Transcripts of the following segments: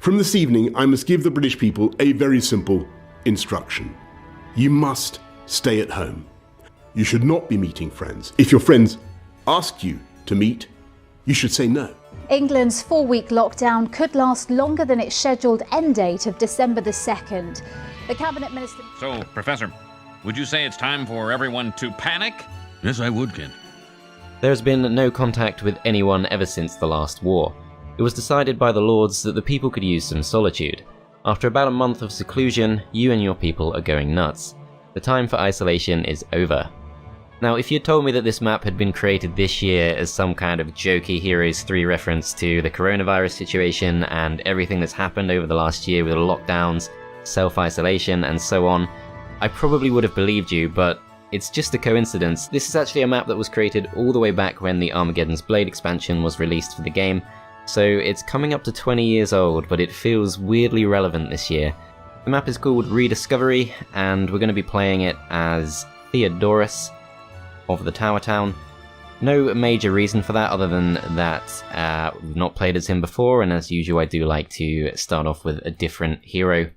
From this evening, I must give the British people a very simple instruction. You must stay at home. You should not be meeting friends. If your friends ask you to meet, you should say no. England's 4-week lockdown could last longer than its scheduled end date of December the 2nd. The Cabinet Minister... So, Professor, would you say it's time for everyone to panic? Yes, I would, Kent. There has been no contact with anyone ever since the last war. It was decided by the Lords that the people could use some solitude. After about a month of seclusion, you and your people are going nuts. The time for isolation is over. Now, if you had told me that this map had been created this year as some kind of jokey Heroes 3 reference to the coronavirus situation and everything that's happened over the last year with the lockdowns, self-isolation and so on, I probably would have believed you, but it's just a coincidence. This is actually a map that was created all the way back when the Armageddon's Blade expansion was released for the game, so it's coming up to 20 years old, but it feels weirdly relevant this year. The map is called Rediscovery, and we're going to be playing it as Theodorus of the Tower Town. No major reason for that other than that we've not played as him before, and as usual I do like to start off with a different hero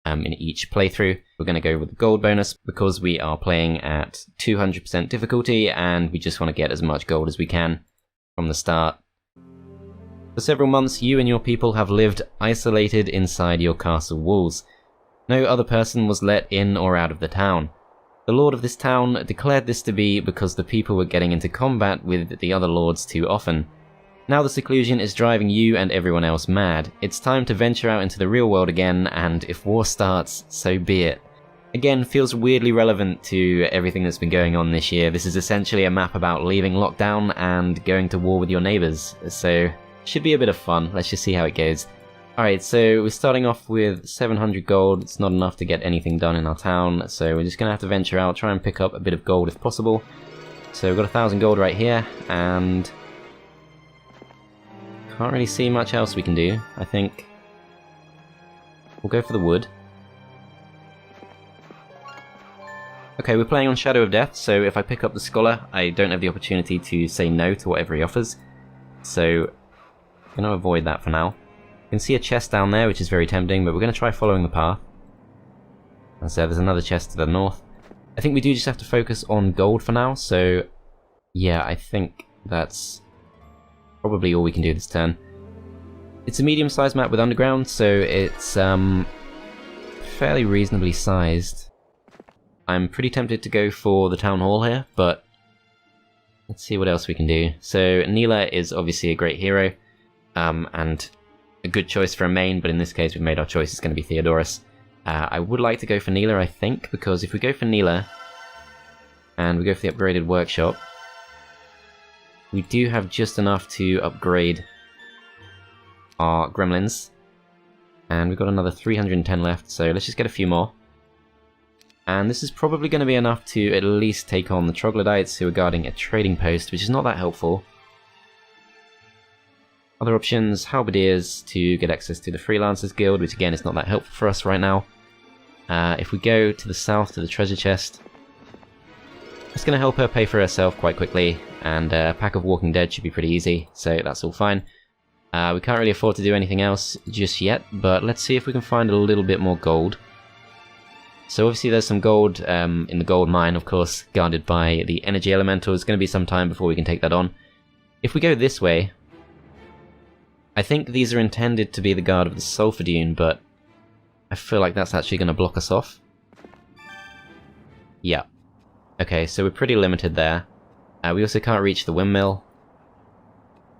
in each playthrough. We're going to go with the gold bonus because we are playing at 200% difficulty and we just want to get as much gold as we can from the start. For several months, you and your people have lived isolated inside your castle walls. No other person was let in or out of the town. The lord of this town declared this to be because the people were getting into combat with the other lords too often. Now the seclusion is driving you and everyone else mad. It's time to venture out into the real world again, and if war starts, so be it. Again, feels weirdly relevant to everything that's been going on this year. This is essentially a map about leaving lockdown and going to war with your neighbours, so should be a bit of fun. Let's just see how it goes. Alright, so we're starting off with 700 gold. It's not enough to get anything done in our town, so we're just going to have to venture out, try and pick up a bit of gold if possible. So we've got 1,000 gold right here, and can't really see much else we can do. I think we'll go for the wood. Okay, we're playing on Shadow of Death, so if I pick up the Scholar, I don't have the opportunity to say no to whatever he offers. So I'm going to avoid that for now. You can see a chest down there, which is very tempting, but we're going to try following the path. And so there's another chest to the north. I think we do just have to focus on gold for now, so yeah, I think that's probably all we can do this turn. It's a medium-sized map with underground, so it's fairly reasonably sized. I'm pretty tempted to go for the town hall here, but let's see what else we can do. So Neela is obviously a great hero, and a good choice for a main, but in this case we've made our choice. It's going to be Theodorus. I would like to go for Neela, I think, because if we go for Neela and we go for the upgraded workshop, we do have just enough to upgrade our gremlins, and we've got another 310 left, so let's just get a few more. And this is probably going to be enough to at least take on the troglodytes who are guarding a trading post, which is not that helpful. Other options, halberdiers to get access to the Freelancers Guild, which again is not that helpful for us right now. If we go to the south to the treasure chest, it's going to help her pay for herself quite quickly, and a pack of Walking Dead should be pretty easy, so that's all fine. We can't really afford to do anything else just yet, but let's see if we can find a little bit more gold. So obviously there's some gold in the gold mine, of course, guarded by the energy elemental. It's going to be some time before we can take that on. If we go this way, I think these are intended to be the guard of the sulfur dune, but I feel like that's actually going to block us off. Yeah. Okay, so we're pretty limited there. We also can't reach the windmill.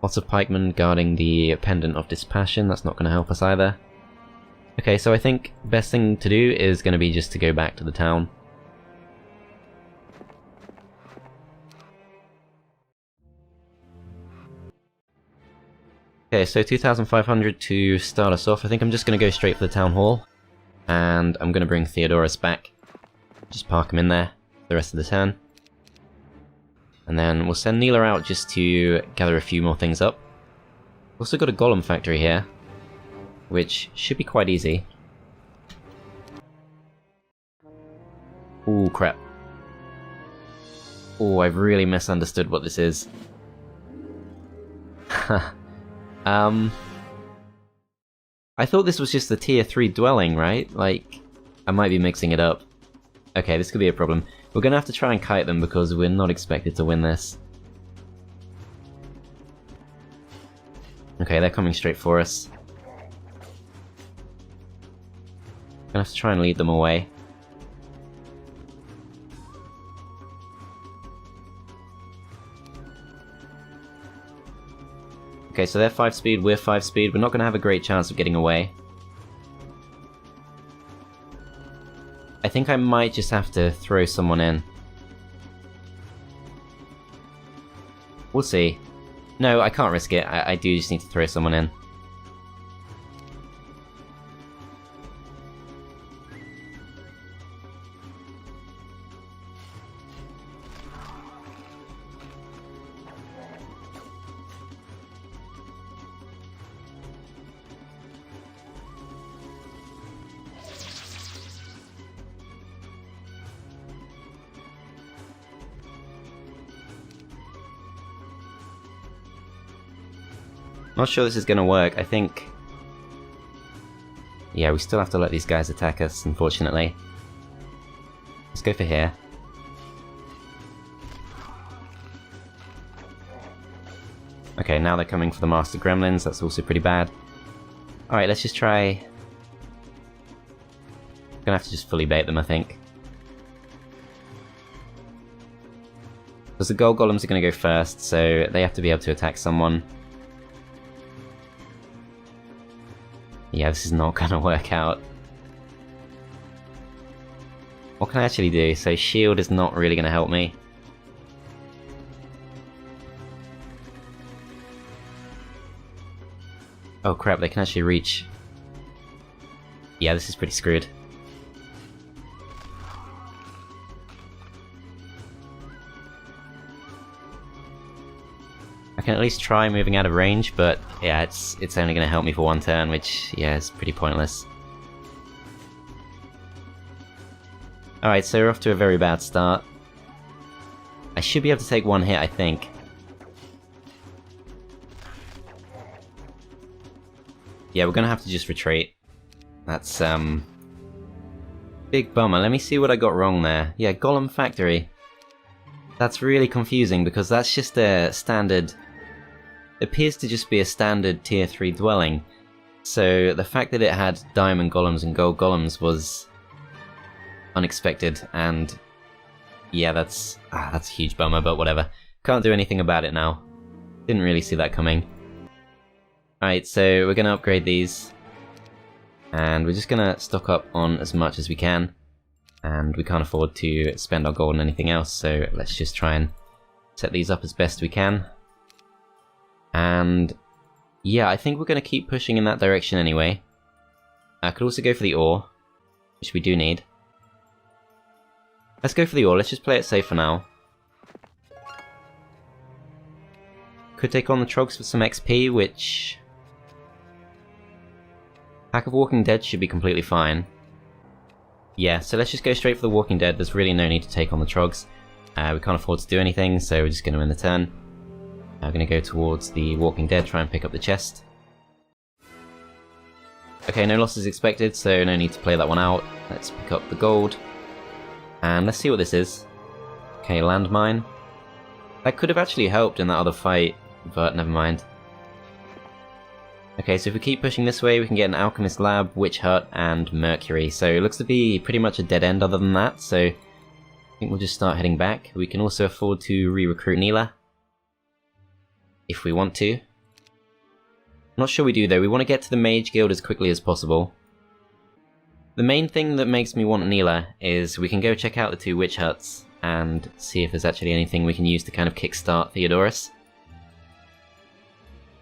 Lots of pikemen guarding the Pendant of Dispassion. That's not going to help us either. Okay, so I think the best thing to do is going to be just to go back to the town. Okay, so 2,500 to start us off. I think I'm just going to go straight for the town hall, and I'm going to bring Theodorus back. Just park him in there for the rest of the turn. And then we'll send Neela out just to gather a few more things up. We've also got a golem factory here, which should be quite easy. Ooh, crap. Ooh, I've really misunderstood what this is. I thought this was just the tier 3 dwelling, right? Like, I might be mixing it up. Okay, this could be a problem. We're gonna have to try and kite them because we're not expected to win this. Okay, they're coming straight for us. Gonna have to try and lead them away. Okay, so they're 5 speed, we're 5 speed. We're not gonna have a great chance of getting away. I think I might just have to throw someone in. We'll see. No, I can't risk it. I do just need to throw someone in. Not sure this is gonna work. I think... yeah, we still have to let these guys attack us, unfortunately. Let's go for here. Okay, now they're coming for the Master Gremlins. That's also pretty bad. Alright, let's just try... gonna have to just fully bait them, I think. Because the gold golems are gonna go first, so they have to be able to attack someone. Yeah, this is not gonna work out. What can I actually do? So shield is not really gonna help me. Oh crap, they can actually reach. Yeah, this is pretty screwed. I can at least try moving out of range, but yeah, it's only going to help me for one turn, which, yeah, is pretty pointless. Alright, so we're off to a very bad start. I should be able to take one hit, I think. Yeah, we're going to have to just retreat. That's, big bummer. Let me see what I got wrong there. Yeah, Golem Factory. That's really confusing, because that's just a standard... appears to just be a standard tier 3 dwelling. So the fact that it had diamond golems and gold golems was unexpected, and yeah, that's a huge bummer, but whatever. Can't do anything about it now. Didn't really see that coming. Alright, so we're gonna upgrade these, and we're just gonna stock up on as much as we can, and we can't afford to spend our gold on anything else, so let's just try and set these up as best we can. And yeah, I think we're going to keep pushing in that direction anyway. I could also go for the ore, which we do need. Let's go for the ore, let's just play it safe for now. Could take on the Trogs for some XP, which... Pack of Walking Dead should be completely fine. Yeah, so let's just go straight for the Walking Dead. There's really no need to take on the Trogs. We can't afford to do anything, so we're just going to win the turn. I'm going to go towards the Walking Dead, try and pick up the chest. Okay, no losses expected, so no need to play that one out. Let's pick up the gold. And let's see what this is. Okay, landmine. That could have actually helped in that other fight, but never mind. Okay, so if we keep pushing this way, we can get an Alchemist Lab, Witch Hut, and Mercury. So it looks to be pretty much a dead end other than that, so I think we'll just start heading back. We can also afford to re-recruit Neela, if we want to. Not sure we do though, we want to get to the Mage Guild as quickly as possible. The main thing that makes me want Neela is we can go check out the 2 Witch Huts and see if there's actually anything we can use to kind of kickstart Theodorus.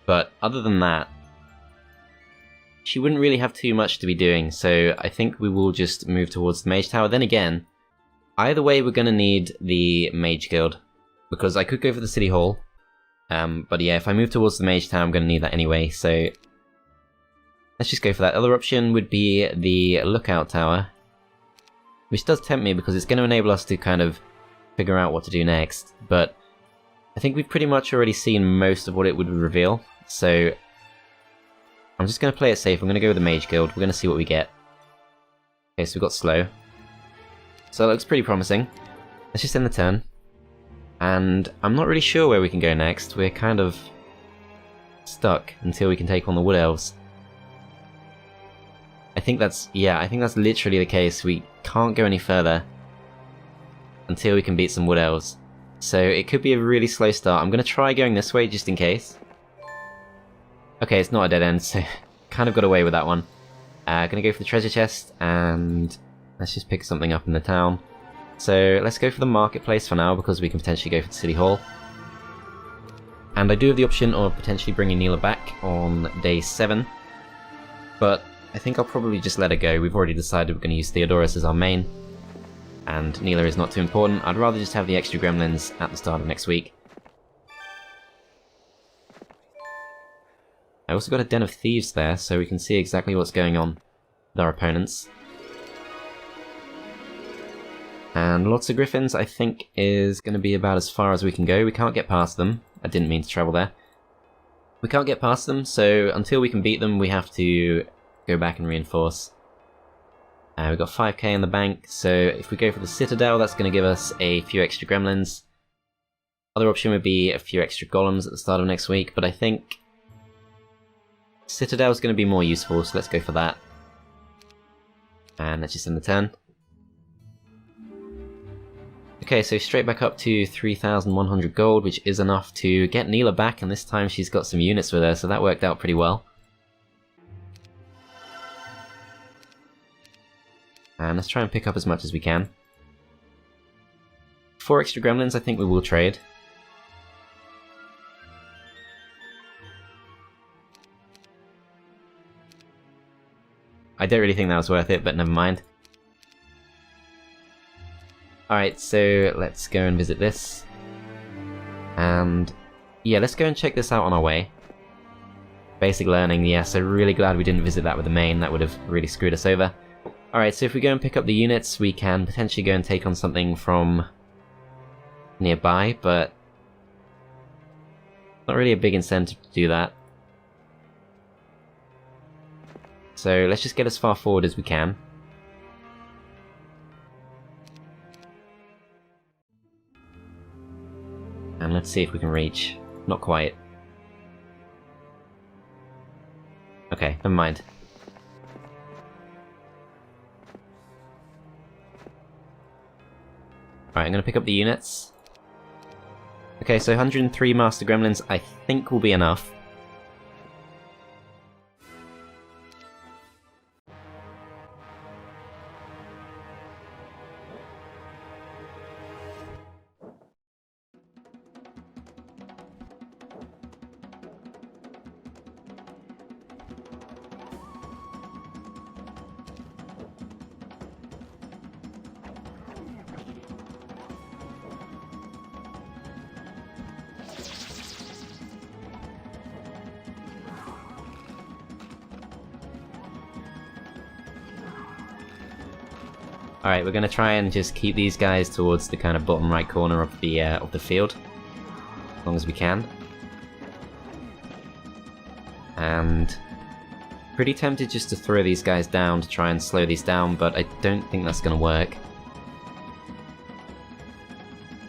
But other than that, she wouldn't really have too much to be doing, so I think we will just move towards the Mage Tower. Then again, either way we're going to need the Mage Guild, because I could go for the City Hall, but yeah, if I move towards the Mage Tower I'm going to need that anyway, so let's just go for that. Other option would be the Lookout Tower, which does tempt me because it's going to enable us to kind of figure out what to do next, but I think we've pretty much already seen most of what it would reveal, so I'm just going to play it safe. I'm going to go with the Mage Guild. We're going to see what we get. Okay, so we've got slow. So it looks pretty promising. Let's just end the turn. And I'm not really sure where we can go next. We're kind of stuck until we can take on the Wood Elves. I think that's literally the case. We can't go any further until we can beat some Wood Elves. So it could be a really slow start. I'm going to try going this way just in case. Okay, it's not a dead end, so kind of got away with that one. Gonna go for the treasure chest, and let's just pick something up in the town. So let's go for the marketplace for now, because we can potentially go for the city hall. And I do have the option of potentially bringing Neela back on day 7. But I think I'll probably just let her go. We've already decided we're going to use Theodorus as our main. And Neela is not too important. I'd rather just have the extra gremlins at the start of next week. I also got a Den of Thieves there, so we can see exactly what's going on with our opponents. And lots of Griffins, I think, is going to be about as far as we can go. We can't get past them. I didn't mean to travel there. We can't get past them, so until we can beat them, we have to go back and reinforce. We've got 5k in the bank, so if we go for the Citadel, that's going to give us a few extra gremlins. Other option would be a few extra golems at the start of next week, but I think Citadel is going to be more useful, so let's go for that. And let's just end the turn. Okay, so straight back up to 3,100 gold, which is enough to get Neela back, and this time she's got some units with her, so that worked out pretty well. And let's try and pick up as much as we can. 4 extra gremlins, I think we will trade. I don't really think that was worth it, but never mind. Alright, so let's go and visit this. And yeah, let's go and check this out on our way. Basic learning, yes, I'm really glad we didn't visit that with the main, that would have really screwed us over. Alright, so if we go and pick up the units, we can potentially go and take on something from nearby, but not really a big incentive to do that. So let's just get as far forward as we can. And let's see if we can reach. Not quite. Okay, never mind. Alright, I'm going to pick up the units. Okay, so 103 Master Gremlins I think will be enough. Alright, we're going to try and just keep these guys towards the kind of bottom right corner of the field, as long as we can. And pretty tempted just to throw these guys down to try and slow these down, but I don't think that's going to work.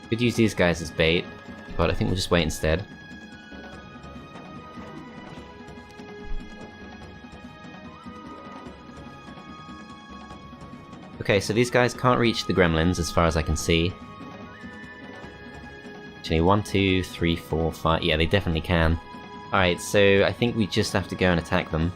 Could use these guys as bait, but I think we'll just wait instead. Okay, so these guys can't reach the gremlins as far as I can see. Actually, 1, 2, 3, 4, 5... yeah, they definitely can. Alright, so I think we just have to go and attack them.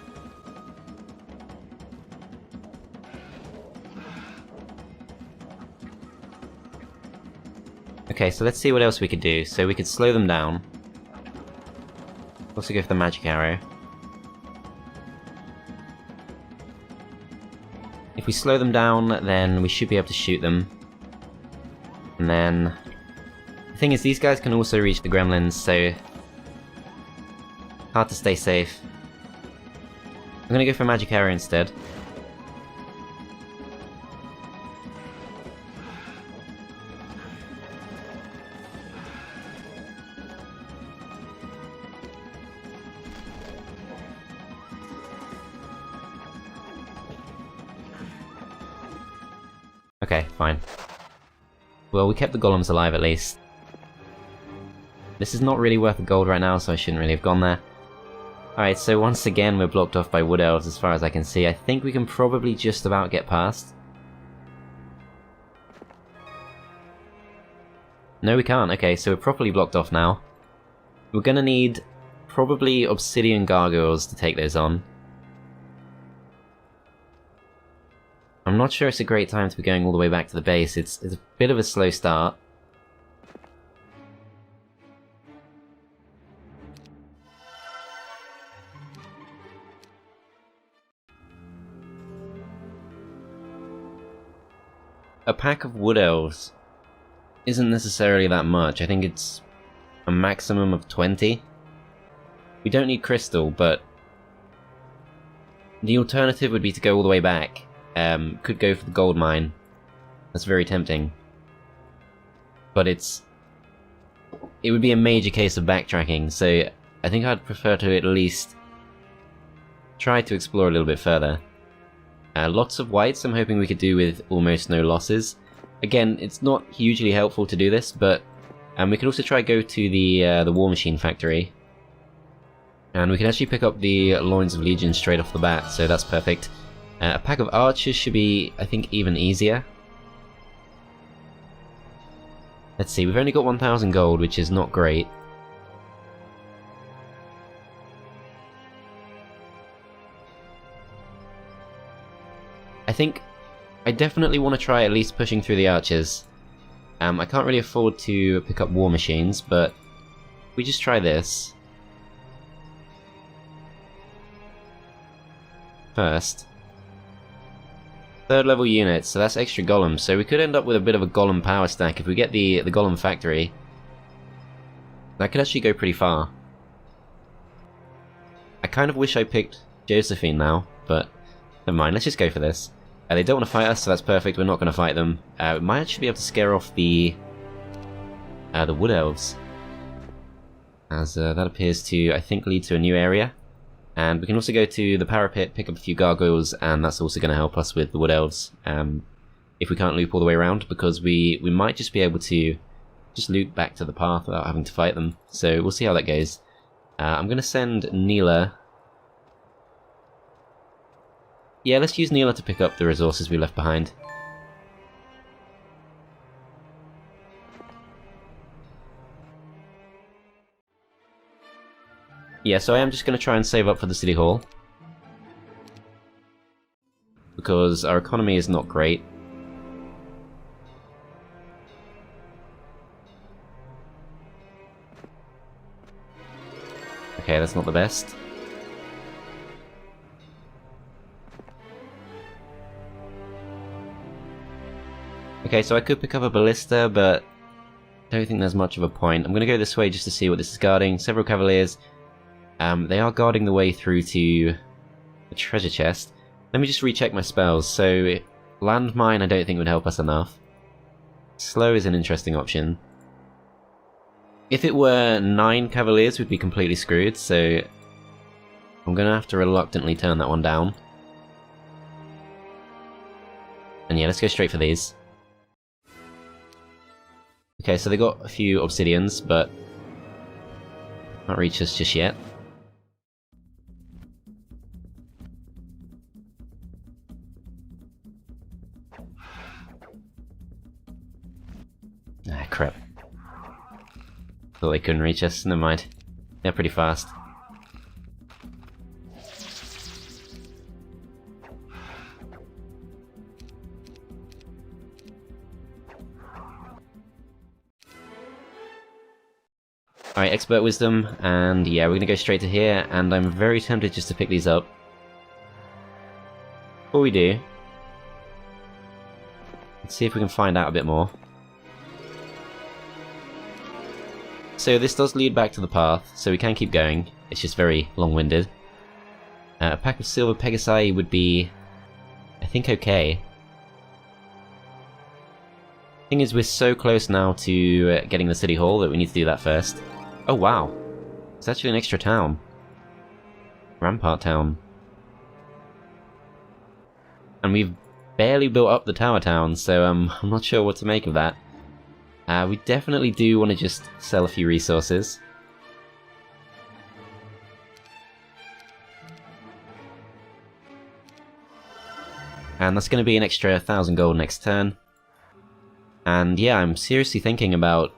Okay, so let's see what else we could do. So we could slow them down. Also go for the magic arrow. If we slow them down, then we should be able to shoot them. And then... the thing is, these guys can also reach the gremlins, so... hard to stay safe. I'm gonna go for magic arrow instead. Okay, fine. Well, we kept the golems alive at least. This is not really worth the gold right now, so I shouldn't really have gone there. Alright, so once again we're blocked off by wood elves as far as I can see. I think we can probably just about get past. No, we can't. Okay, so we're properly blocked off now. We're gonna need probably obsidian gargoyles to take those on. I'm not sure it's a great time to be going all the way back to the base. It's a bit of a slow start. A pack of wood elves isn't necessarily that much. I think it's a maximum of 20. We don't need crystal, but the alternative would be to go all the way back. Could go for the gold mine. That's very tempting. But it would be a major case of backtracking, so I think I'd prefer to at least try to explore a little bit further. Lots of whites I'm hoping we could do with almost no losses. Again, it's not hugely helpful to do this, but we could also try go to the War Machine factory. And we can actually pick up the Loins of Legion straight off the bat, so that's perfect. A pack of archers should be, I think, even easier. Let's see, we've only got 1,000 gold, which is not great. I think I definitely want to try at least pushing through the archers. I can't really afford to pick up war machines, but if we just try this first. 3rd level units, so that's extra golems, so we could end up with a bit of a golem power stack if we get the golem factory. That could actually go pretty far. I kind of wish I picked Josephine now, but never mind, let's just go for this. They don't want to fight us, so that's perfect, we're not going to fight them. We might actually be able to scare off the wood elves, as that appears to, I think, lead to a new area. And we can also go to the parapet, pick up a few gargoyles, and that's also going to help us with the wood elves, if we can't loop all the way around, because we might just be able to just loop back to the path without having to fight them. So we'll see how that goes. I'm going to send Neela. Yeah, let's use Neela to pick up the resources we left behind. Yeah, so I am just going to try and save up for the City Hall, because our economy is not great. Okay, that's not the best. Okay, so I could pick up a ballista, but I don't think there's much of a point. I'm going to go this way just to see what this is guarding. Several cavaliers. They are guarding the way through to the treasure chest. Let me just recheck my spells. So, landmine I don't think would help us enough. Slow is an interesting option. If it were 9 cavaliers, we'd be completely screwed, so I'm going to have to reluctantly turn that one down. And yeah, let's go straight for these. Okay, so they got a few obsidians, but can't reach us just yet. Ah, crap. Thought they couldn't reach us, never mind. They're pretty fast. Alright, Expert Wisdom, and yeah, we're gonna go straight to here, and I'm very tempted just to pick these up. Before we do, let's see if we can find out a bit more. So this does lead back to the path, so we can keep going, it's just very long-winded. A pack of Silver Pegasi would be, I think, okay. Thing is, we're so close now to getting the City Hall that we need to do that first. Oh wow, it's actually an extra town. Rampart Town. And we've barely built up the tower town, so I'm not sure what to make of that. We definitely do want to just sell a few resources. And that's going to be an extra 1,000 gold next turn. And yeah, I'm seriously thinking about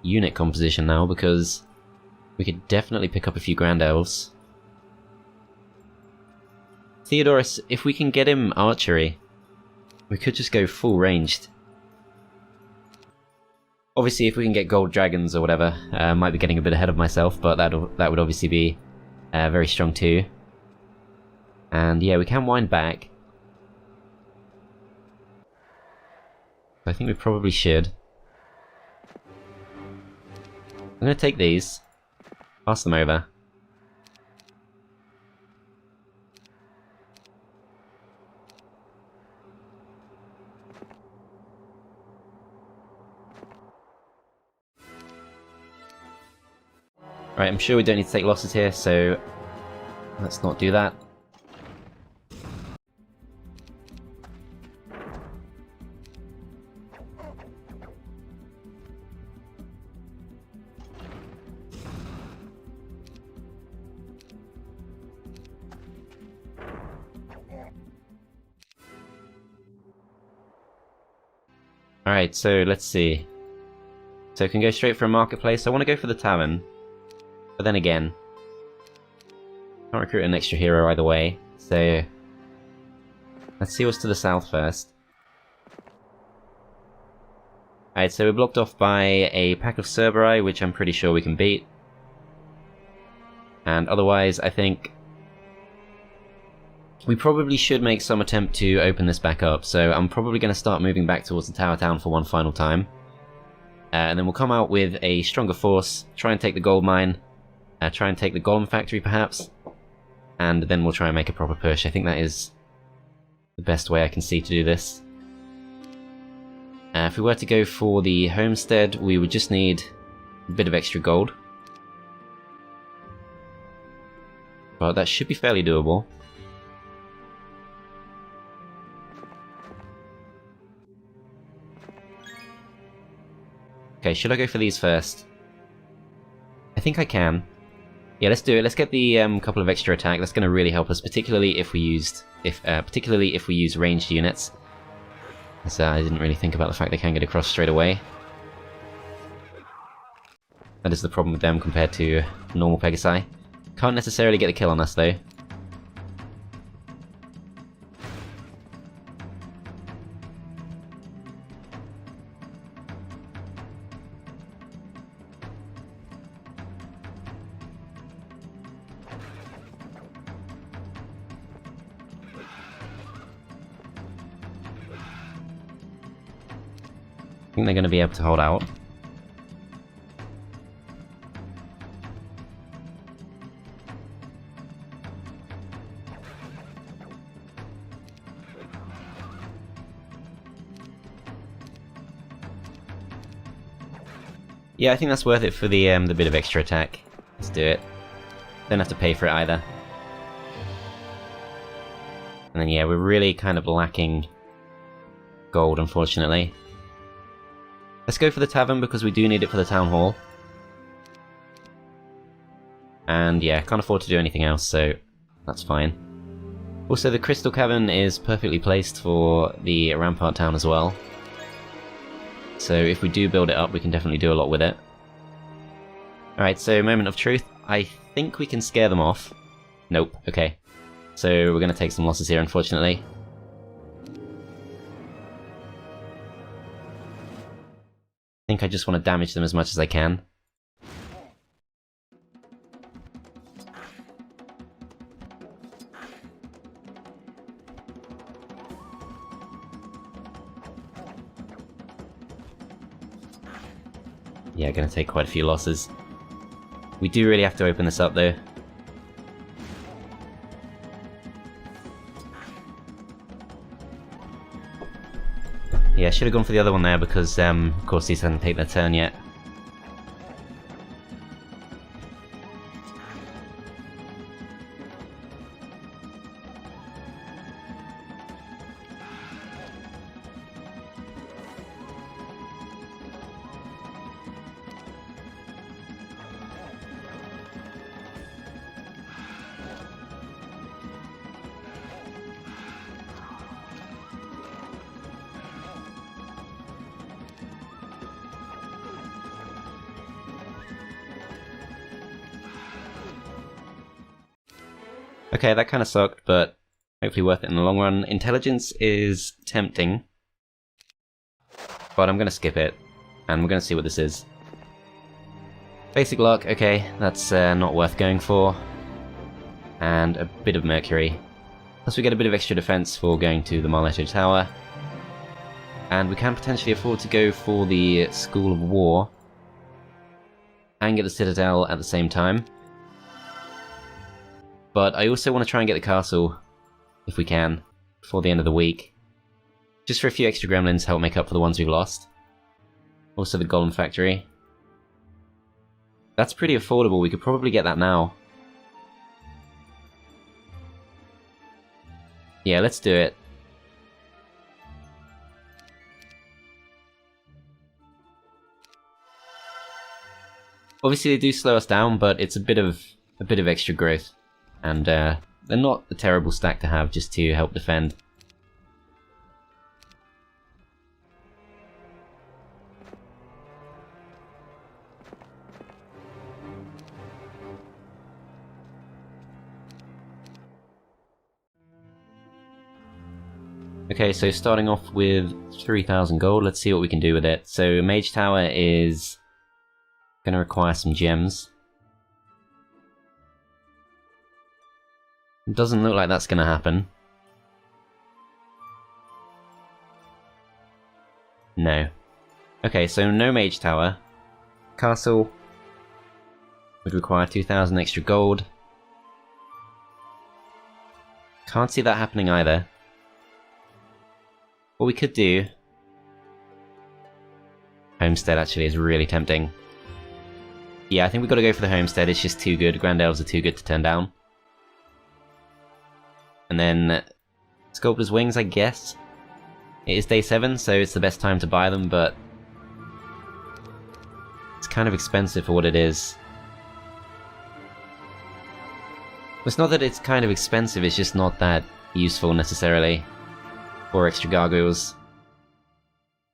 unit composition now, because we could definitely pick up a few Grand Elves. Theodorus, if we can get him archery, we could just go full ranged. Obviously, if we can get gold dragons or whatever, might be getting a bit ahead of myself, but that would obviously be very strong too. And yeah, we can wind back. I think we probably should. I'm going to take these, pass them over. Right, I'm sure we don't need to take losses here, so let's not do that. Alright, so let's see. So we can go straight for a marketplace. I want to go for the tavern. But then again, can't recruit an extra hero either way. So let's see what's to the south first. Alright, so we're blocked off by a pack of Cerberus, which I'm pretty sure we can beat. And otherwise, I think we probably should make some attempt to open this back up, so I'm probably going to start moving back towards the Tower Town for one final time. And then we'll come out with a stronger force, try and take the gold mine, try and take the golem factory perhaps, and then we'll try and make a proper push. I think that is the best way I can see to do this. If we were to go for the homestead, we would just need a bit of extra gold. But that should be fairly doable. Okay, should I go for these first? I think I can. Yeah, let's do it. Let's get the couple of extra attack. That's going to really help us, particularly if we use ranged units. So I didn't really think about the fact they can get across straight away. That is the problem with them compared to normal Pegasi. Can't necessarily get the kill on us though. I think they're going to be able to hold out. Yeah, I think that's worth it for the bit of extra attack. Let's do it. Don't have to pay for it either. And then yeah, we're really kind of lacking gold, unfortunately. Let's go for the tavern because we do need it for the town hall. And yeah, can't afford to do anything else, so that's fine. Also, the Crystal Cavern is perfectly placed for the Rampart Town as well. So if we do build it up, we can definitely do a lot with it. Alright, so moment of truth. I think we can scare them off. Nope, okay. So we're going to take some losses here, unfortunately. I think I just want to damage them as much as I can. Yeah, gonna take quite a few losses. We do really have to open this up though. Yeah, should have gone for the other one there because, of course, these hadn't taken their turn yet. Okay, that kind of sucked, but hopefully worth it in the long run. Intelligence is tempting, but I'm going to skip it, and we're going to see what this is. Basic luck, okay, that's not worth going for. And a bit of Mercury. Plus we get a bit of extra defense for going to the Marletto Tower. And we can potentially afford to go for the School of War and get the Citadel at the same time. But I also want to try and get the castle, if we can, before the end of the week. Just for a few extra gremlins to help make up for the ones we've lost. Also the Golem Factory. That's pretty affordable, we could probably get that now. Yeah, let's do it. Obviously they do slow us down, but it's a bit of extra growth. And they're not a terrible stack to have just to help defend. Okay, so starting off with 3,000 gold, let's see what we can do with it. So Mage Tower is going to require some gems. It doesn't look like that's going to happen. No. Okay, so no Mage Tower. Castle would require 2,000 extra gold. Can't see that happening either. What we could do... Homestead actually is really tempting. Yeah, I think we've got to go for the Homestead, it's just too good. Grand Elves are too good to turn down. And then... Sculptor's Wings, I guess? It is day 7, so it's the best time to buy them, but... It's kind of expensive for what it is. It's not that it's kind of expensive, it's just not that useful necessarily. 4 extra gargoyles.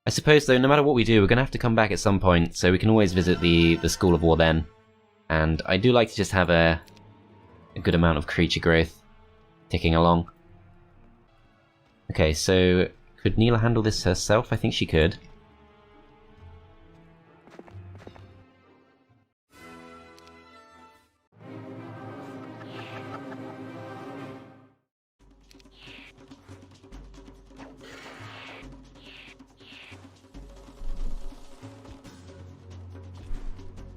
I suppose though, no matter what we do, we're going to have to come back at some point, so we can always visit the School of War then. And I do like to just have a good amount of creature growth ticking along. Okay, so could Neela handle this herself? I think she could.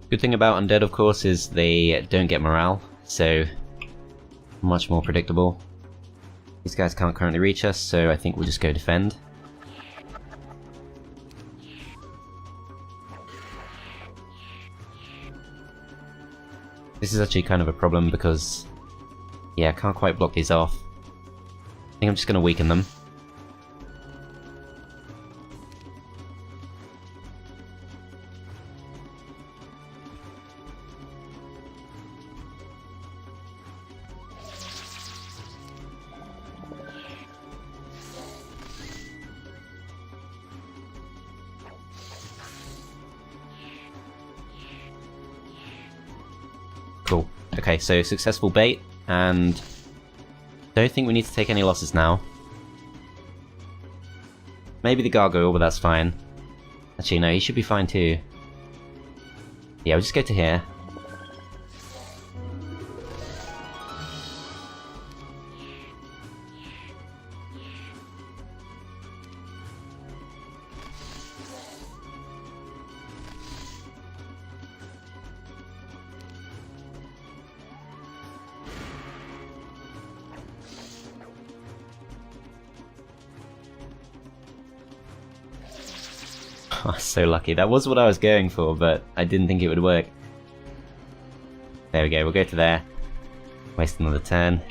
Good thing about Undead, of course, is they don't get morale, so much more predictable. These guys can't currently reach us, so I think we'll just go defend. This is actually kind of a problem because, yeah, I can't quite block these off. I think I'm just going to weaken them. Cool. Okay, so successful bait, and don't think we need to take any losses now. Maybe the gargoyle, but that's fine. Actually, no, he should be fine too. Yeah, we'll just go to here. Oh, so lucky. That was what I was going for, but I didn't think it would work. There we go, we'll go to there. Waste another turn.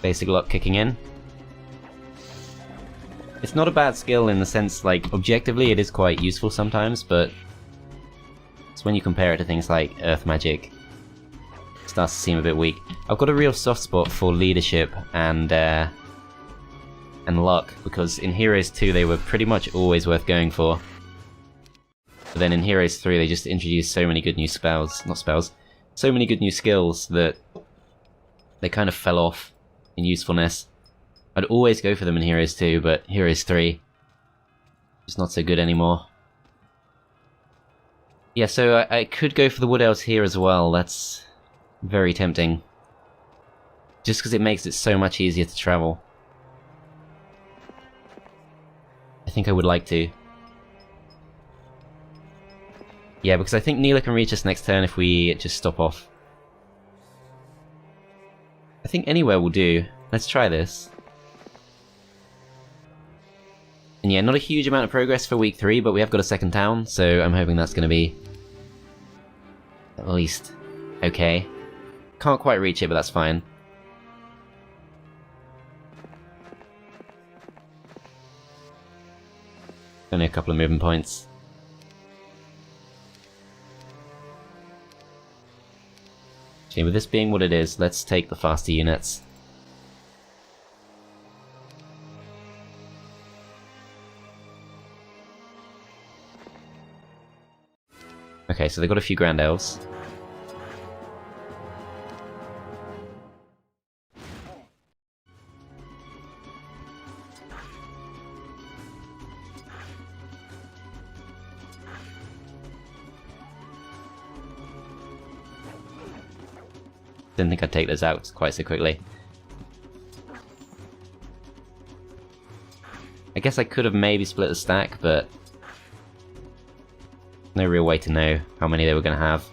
Basic luck kicking in. It's not a bad skill in the sense, like, objectively it is quite useful sometimes, but it's when you compare it to things like Earth Magic, it starts to seem a bit weak. I've got a real soft spot for leadership and luck, because in Heroes 2 they were pretty much always worth going for. But then in Heroes 3 they just introduced so many good new so many good new skills that they kind of fell off in usefulness. I'd always go for them in Heroes 2, but Heroes 3 is not so good anymore. Yeah, so I could go for the Wood Elves here as well. That's very tempting. Just because it makes it so much easier to travel. I think I would like to. Yeah, because I think Neela can reach us next turn if we just stop off. I think anywhere will do. Let's try this. And yeah, not a huge amount of progress for week 3, but we have got a second town, so I'm hoping that's going to be at least okay. Can't quite reach it, but that's fine. Only a couple of movement points. Okay, with this being what it is, let's take the faster units. Okay, so they've got a few Grand Elves. Didn't think I'd take those out quite so quickly. I guess I could have maybe split the stack, but no real way to know how many they were going to have.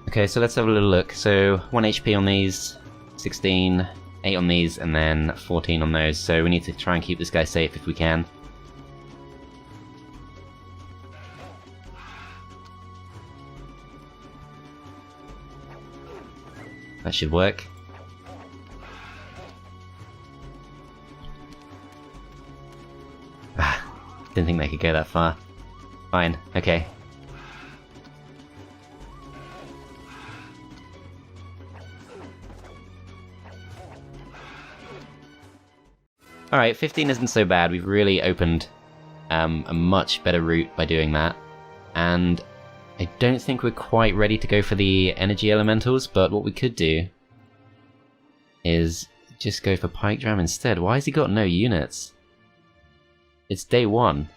Okay, so let's have a little look. So 1 HP on these, 16, 8 on these, and then 14 on those. So we need to try and keep this guy safe if we can. That should work. Didn't think they could go that far. Fine, okay. Alright, 15 isn't so bad. We've really opened a much better route by doing that. And I don't think we're quite ready to go for the energy elementals, but what we could do is just go for Pike Dram instead. Why has he got no units? It's day 1.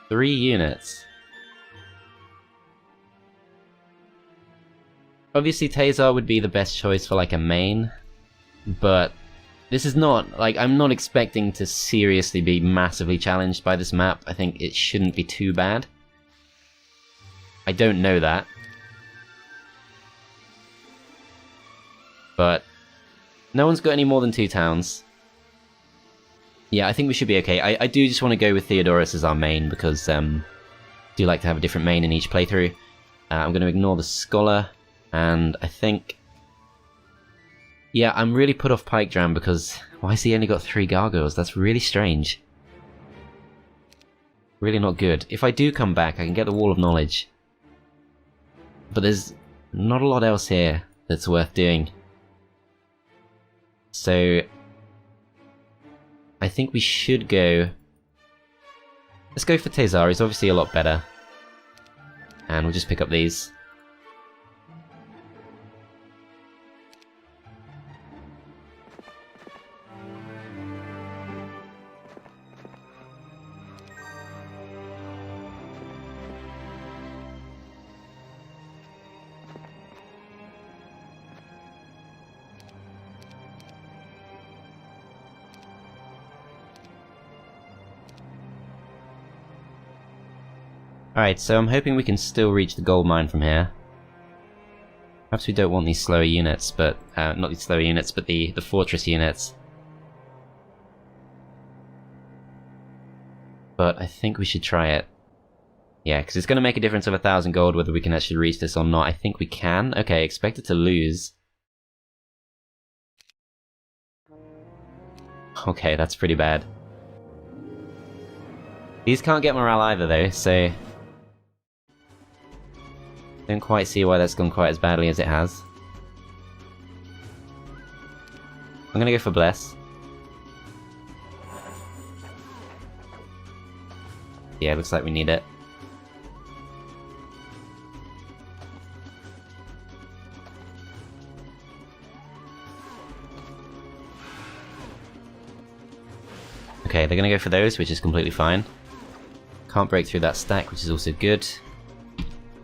3 units. Obviously Tazar would be the best choice for like a main, but this is not, like, I'm not expecting to seriously be massively challenged by this map. I think it shouldn't be too bad. I don't know that. But no one's got any more than 2 towns. Yeah, I think we should be okay. I do just want to go with Theodorus as our main because I do like to have a different main in each playthrough. I'm going to ignore the Scholar, and I think... Yeah, I'm really put off Pike Dram because why has he only got 3 gargoyles? That's really strange. Really not good. If I do come back, I can get the Wall of Knowledge. But there's not a lot else here that's worth doing. So I think we should go... Let's go for Tazar, he's obviously a lot better. And we'll just pick up these. Alright, so I'm hoping we can still reach the gold mine from here. Perhaps we don't want these slower units, but... not these slower units, but the fortress units. but I think we should try it. Yeah, because it's going to make a difference of 1,000 gold whether we can actually reach this or not. I think we can. Okay, expected to lose. Okay, that's pretty bad. These can't get morale either though, so... don't quite see why that's gone quite as badly as it has. I'm gonna go for Bless. Yeah, looks like we need it. Okay, they're gonna go for those, which is completely fine. Can't break through that stack, which is also good.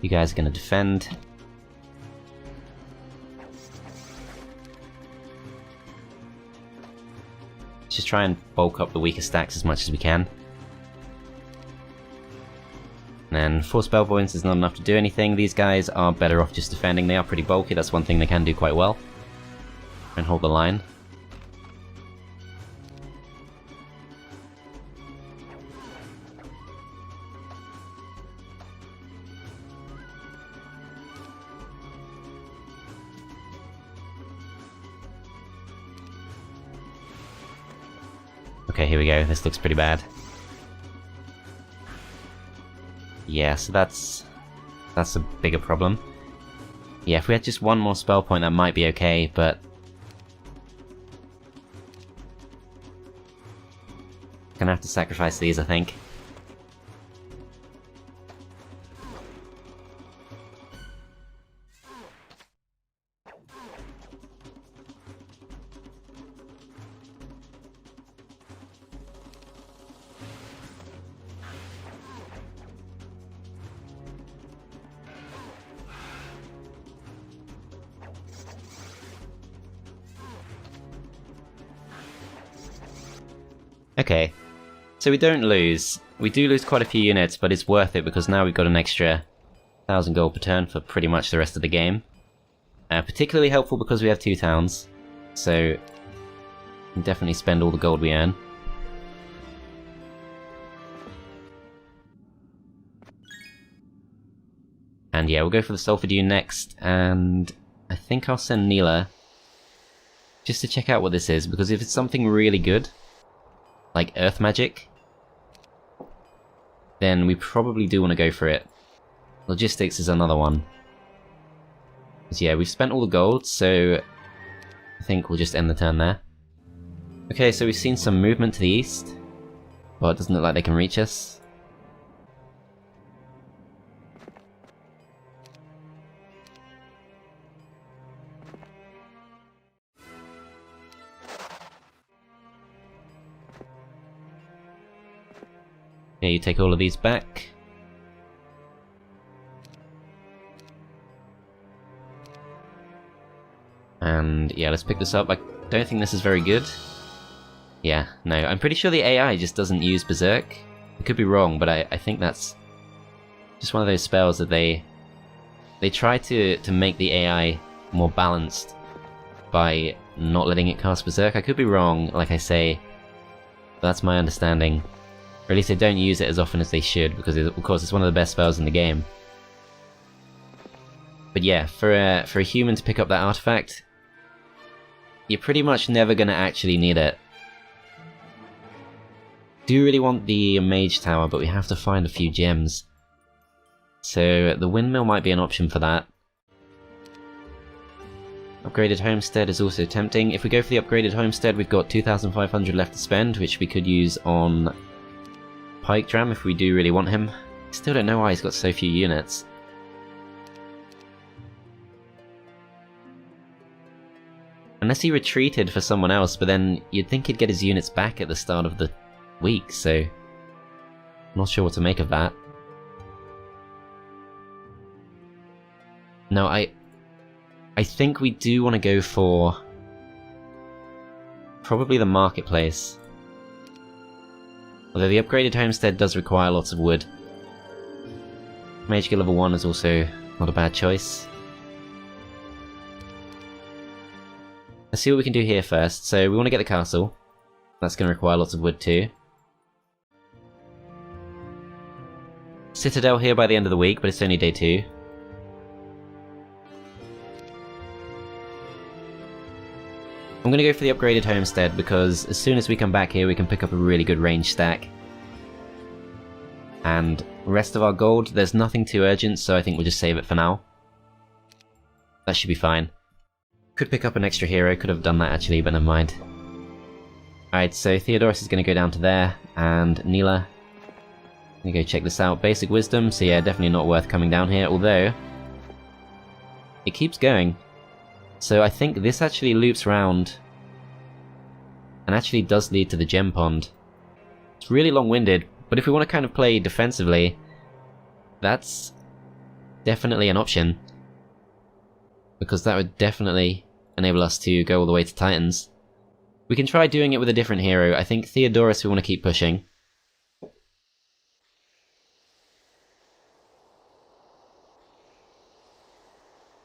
You guys are gonna defend. Let's just try and bulk up the weaker stacks as much as we can. And then 4 spell points is not enough to do anything. These guys are better off just defending. They are pretty bulky, that's one thing they can do quite well. And hold the line. Okay, here we go. This looks pretty bad. Yeah, so that's a bigger problem. Yeah, if we had just one more spell point, that might be okay, but... gonna have to sacrifice these, I think. Okay, so we don't lose. We do lose quite a few units, but it's worth it because now we've got an extra 1,000 gold per turn for pretty much the rest of the game. Particularly helpful because we have 2 towns, so we can definitely spend all the gold we earn. And yeah, we'll go for the Sulphur Dune next, and I think I'll send Neela just to check out what this is, because if it's something really good, like Earth Magic, then we probably do want to go for it. Logistics is another one. But yeah, we've spent all the gold, so I think we'll just end the turn there. Okay, so we've seen some movement to the east, but it doesn't look like they can reach us. Okay, you take all of these back. And yeah, let's pick this up. I don't think this is very good. Yeah, no, I'm pretty sure the AI just doesn't use Berserk. I could be wrong, but I think that's just one of those spells that they try to make the AI more balanced by not letting it cast Berserk. I could be wrong, like I say, but that's my understanding. Or at least they don't use it as often as they should, because of course it's one of the best spells in the game. But yeah, for a human to pick up that artifact, you're pretty much never gonna actually need it. Do really want the Mage Tower, but we have to find a few gems. So the windmill might be an option for that. Upgraded Homestead is also tempting. If we go for the upgraded Homestead, we've got 2,500 left to spend, which we could use on Pike Dram if we do really want him. Still don't know why he's got so few units. Unless he retreated for someone else, but then you'd think he'd get his units back at the start of the week, so I'm not sure what to make of that. No, I think we do want to go for probably the marketplace. Although the upgraded homestead does require lots of wood. Mage Gear level 1 is also not a bad choice. Let's see what we can do here first. So we want to get the castle. That's going to require lots of wood too. Citadel here by the end of the week, but it's only day 2. I'm going to go for the upgraded homestead because as soon as we come back here we can pick up a really good range stack. And rest of our gold, there's nothing too urgent, so I think we'll just save it for now. That should be fine. Could pick up an extra hero, could have done that actually, but never mind. Alright, so Theodorus is going to go down to there, and Neela. I'm going to go check this out. Basic wisdom, so yeah, definitely not worth coming down here, although it keeps going. So I think this actually loops round and actually does lead to the gem pond. It's really long-winded, but if we want to kind of play defensively, that's definitely an option. Because that would definitely enable us to go all the way to Titans. We can try doing it with a different hero. I think Theodorus we want to keep pushing.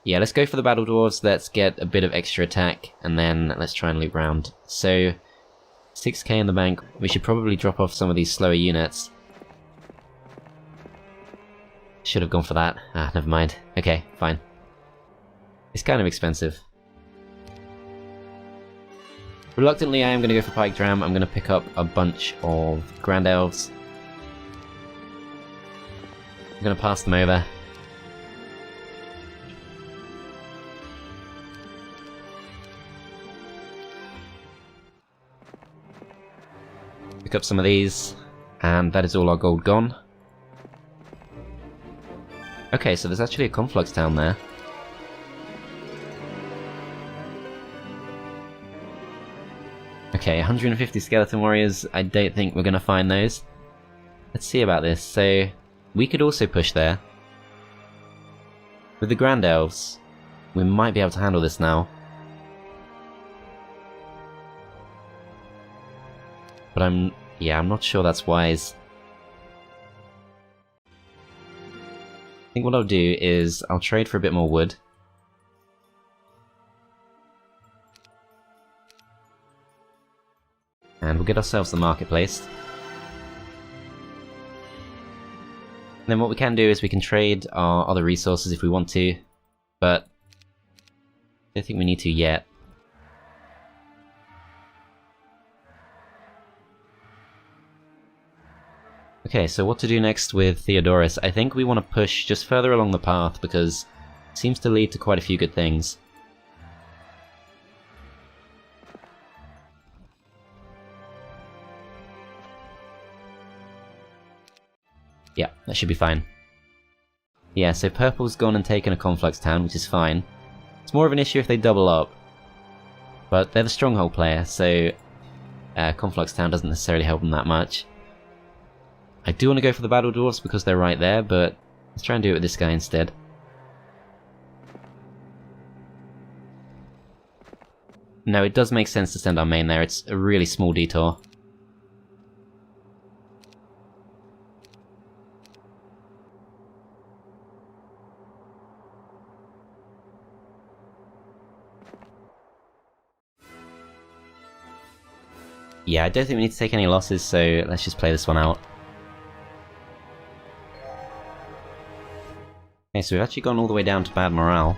Yeah, let's go for the Battle Dwarves, let's get a bit of extra attack, and then let's try and loop round. So, 6k in the bank, we should probably drop off some of these slower units. Should have gone for that. Ah, never mind. Okay, fine. It's kind of expensive. Reluctantly, I am going to go for Pike Dram. I'm going to pick up a bunch of Grand Elves. I'm going to pass them over. Pick up some of these, and that is all our gold gone. Okay, so there's actually a conflux town there. Okay, 150 skeleton warriors, I don't think we're going to find those. Let's see about this. So, we could also push there. With the Grand Elves, we might be able to handle this now. But I'm not sure that's wise. I think what I'll do is I'll trade for a bit more wood. And we'll get ourselves the marketplace. And then what we can do is we can trade our other resources if we want to, but I don't think we need to yet. Okay, so what to do next with Theodorus? I think we want to push just further along the path because it seems to lead to quite a few good things. Yeah, that should be fine. Yeah, so purple's gone and taken a conflux town, which is fine. It's more of an issue if they double up. But they're the stronghold player, so conflux town doesn't necessarily help them that much. I do want to go for the Battle Dwarfs because they're right there, but let's try and do it with this guy instead. No, it does make sense to send our main there, it's a really small detour. Yeah, I don't think we need to take any losses, so let's just play this one out. Okay, so we've actually gone all the way down to bad morale.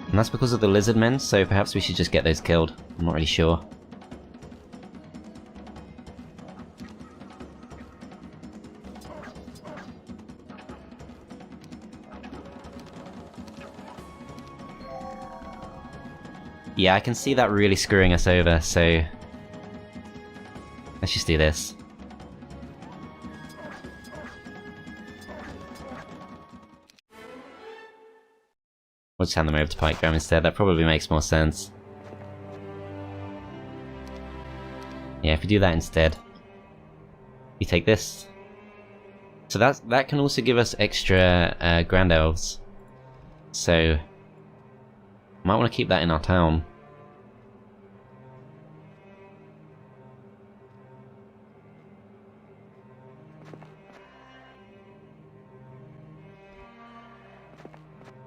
And that's because of the lizard men, so perhaps we should just get those killed. I'm not really sure. Yeah, I can see that really screwing us over, so let's just do this. We'll just hand them over to Pike Dram instead, that probably makes more sense. Yeah, if we do that instead. You take this. So that can also give us extra Grand Elves. So might want to keep that in our town.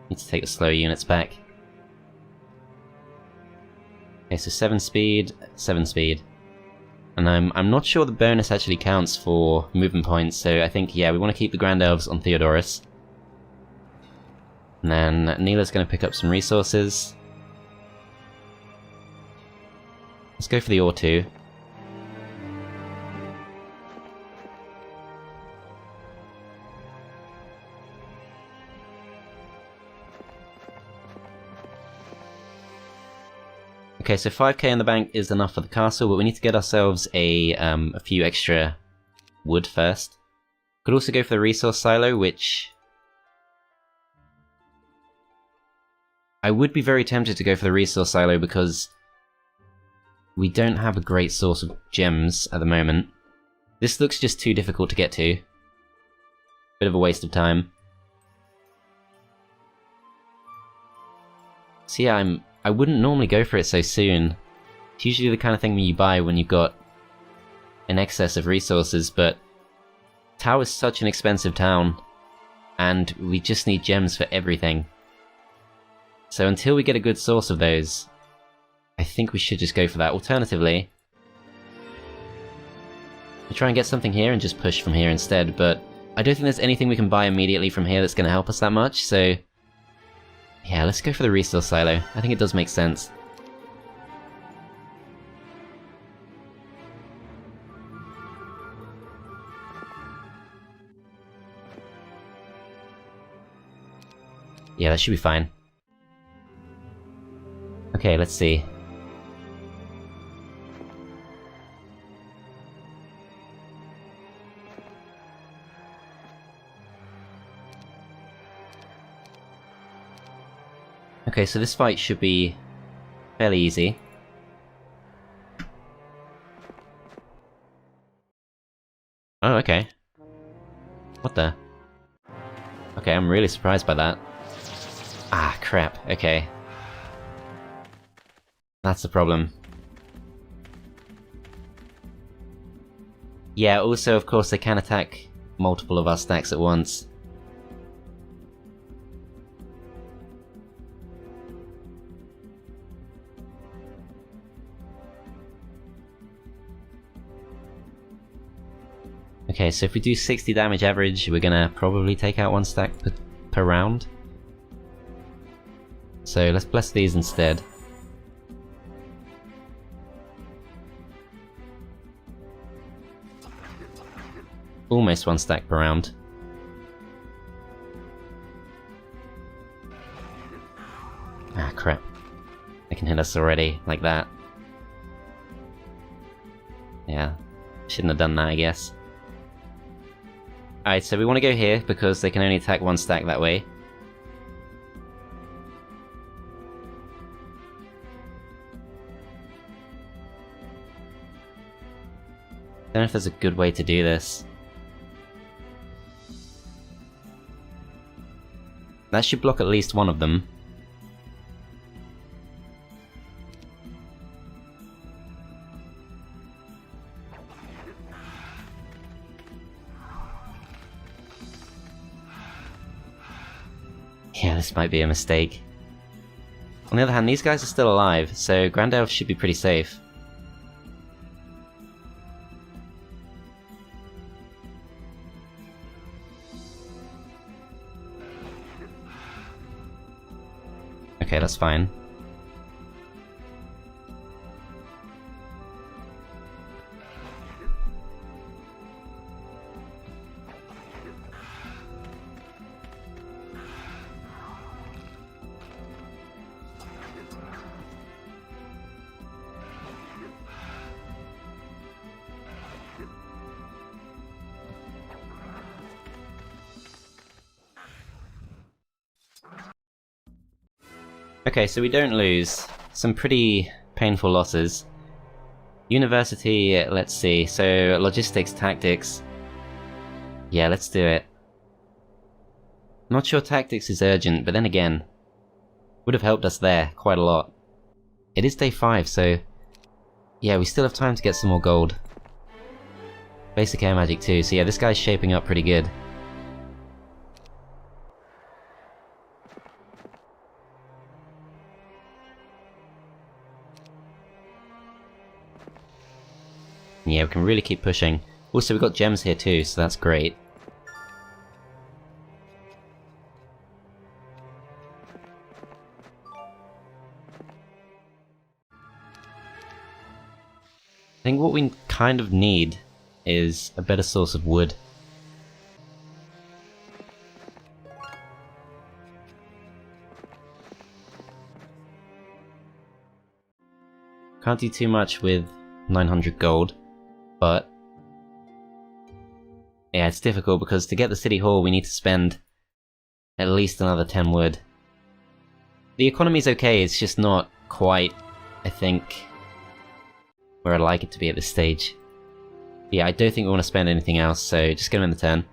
Need to take the slower units back. Okay, so 7 speed, 7 speed. And I'm not sure the bonus actually counts for movement points, so I think, yeah, we want to keep the Grand Elves on Theodorus. And then Neela's going to pick up some resources. Let's go for the ore too. Okay, so 5k in the bank is enough for the castle, but we need to get ourselves a few extra wood first. Could also go for the resource silo, which I would be very tempted to go for the resource silo because we don't have a great source of gems at the moment. This looks just too difficult to get to. Bit of a waste of time. So yeah, I wouldn't normally go for it so soon. It's usually the kind of thing you buy when you've got an excess of resources, but Tau is such an expensive town, and we just need gems for everything. So until we get a good source of those, I think we should just go for that. Alternatively, we try and get something here and just push from here instead, but I don't think there's anything we can buy immediately from here that's going to help us that much, so yeah, let's go for the resource silo. I think it does make sense. Yeah, that should be fine. Okay, let's see. Okay, so this fight should be fairly easy. Oh, okay. What the? Okay, I'm really surprised by that. Ah, crap. Okay. That's the problem. Yeah, also, of course, they can attack multiple of our stacks at once. Okay, so if we do 60 damage average, we're gonna probably take out one stack per round. So let's bless these instead. Almost one stack per round. Ah, crap. They can hit us already, like that. Yeah, shouldn't have done that, I guess. Alright, so we want to go here because they can only attack one stack that way. Don't know if there's a good way to do this. That should block at least one of them. Yeah, this might be a mistake. On the other hand, these guys are still alive, so Grand Elves should be pretty safe. Okay, that's fine. Okay, so we don't lose. Some pretty painful losses. University, let's see. So, logistics, tactics. Yeah, let's do it. Not sure tactics is urgent, but then again, would have helped us there quite a lot. It is day 5, so yeah, we still have time to get some more gold. Basic air magic too, so yeah, this guy's shaping up pretty good. yeah, we can really keep pushing. Also, we've got gems here too, so that's great. I think what we kind of need is a better source of wood. Can't do too much with 900 gold, but yeah, it's difficult because to get the city hall we need to spend at least another 10 wood. The economy's okay, it's just not quite, I think, where I'd like it to be at this stage. Yeah, I don't think we want to spend anything else, so just get them in the 10.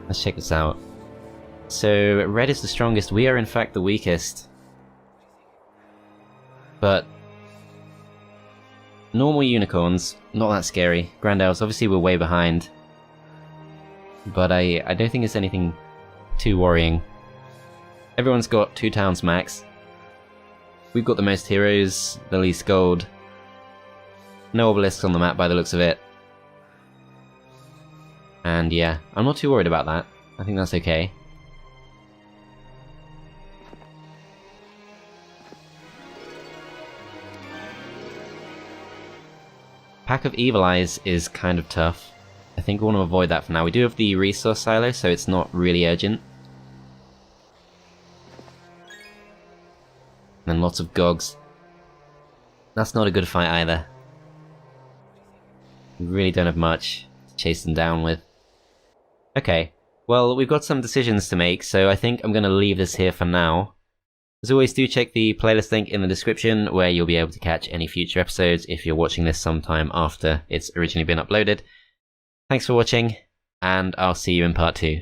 Let's check this out. So, red is the strongest, we are in fact the weakest. But normal unicorns, not that scary. Grand Elves, obviously we're way behind. But I don't think it's anything too worrying. Everyone's got 2 towns max. We've got the most heroes, the least gold. No obelisks on the map by the looks of it. And yeah, I'm not too worried about that. I think that's okay. Pack of Evil Eyes is kind of tough. I think we want to avoid that for now. We do have the resource silo, so it's not really urgent. And then lots of Gogs. That's not a good fight either. We really don't have much to chase them down with. Okay, well, we've got some decisions to make, so I think I'm going to leave this here for now. As always, do check the playlist link in the description where you'll be able to catch any future episodes if you're watching this sometime after it's originally been uploaded. Thanks for watching, and I'll see you in part 2.